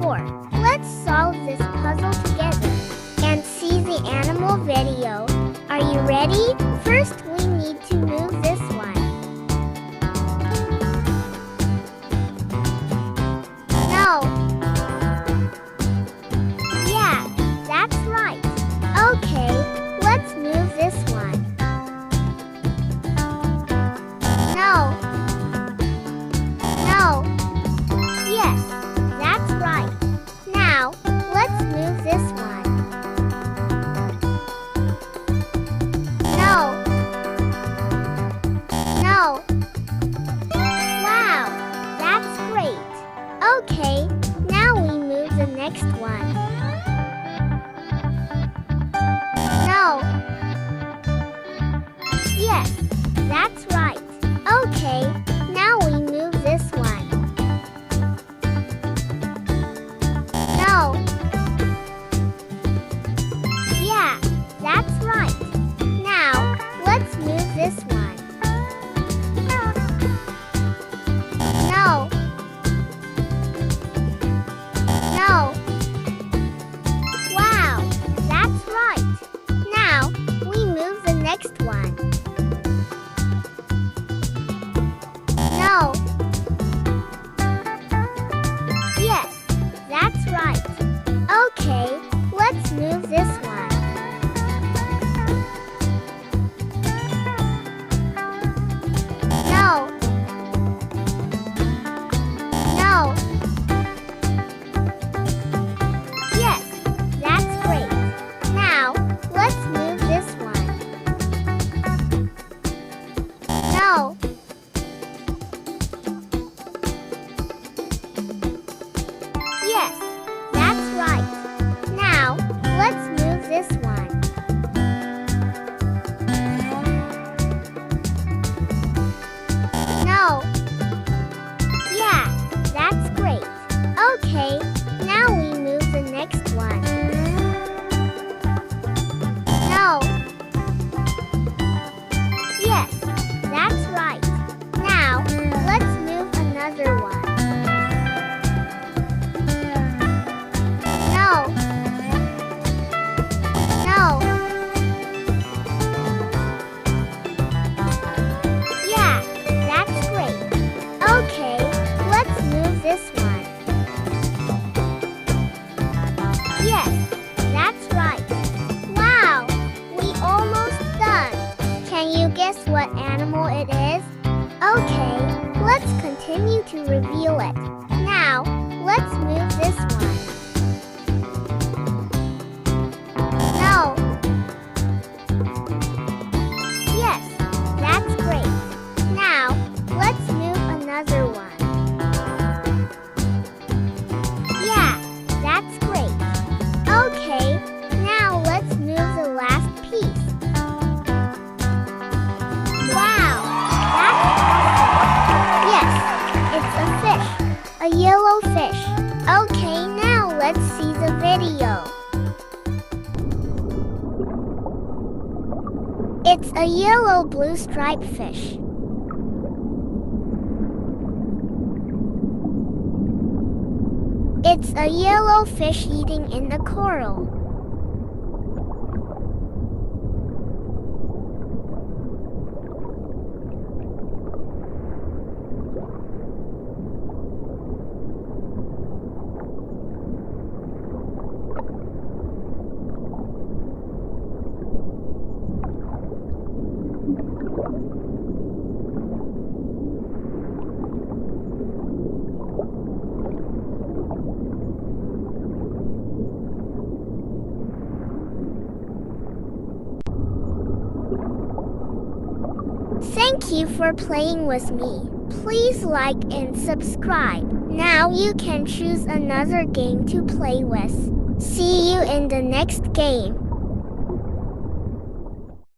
4. Let's solve this puzzle together and see the animal video. Are you ready? First, we need to move this one. No. Yeah, that's right. Okay, let's move this one. No. No. Yes, that's right. Now, let's move this one. No. No. Wow, that's great. Okay, now we move the next one. No. Yes, that's right. Okay, now we move this one. No. Yeah, that's right. Now, let's move this one. No. No. Wow, that's right. Now, we move the next one. No. Yes, that's right. Okay, let's move this one. No. No. Yes, that's great. Now, let's move this one. No. Yes, that's right. Now, let's move this one. No. Yeah, that's great. Okay, now we move the next one. No. Yes, that's right. Now, let's move another one. No. No. Yeah, that's great. Okay, let's move this one. Yes, that's right. Wow, we almost done. Can you guess what animal it is? Okay, let's continue to reveal it. Now, let's move this one. No. Yes, that's great. Now, let's move another one. Yeah, that's great. Okay, now let's move the last piece. Wow, that's awesome. Yes, it's a fish, a yellow fish. Okay, now let's see the video. It's a yellow-blue striped fish. It's a yellow fish eating in the coral. Thank you for playing with me. Please like and subscribe. Now you can choose another game to play with. See you in the next game.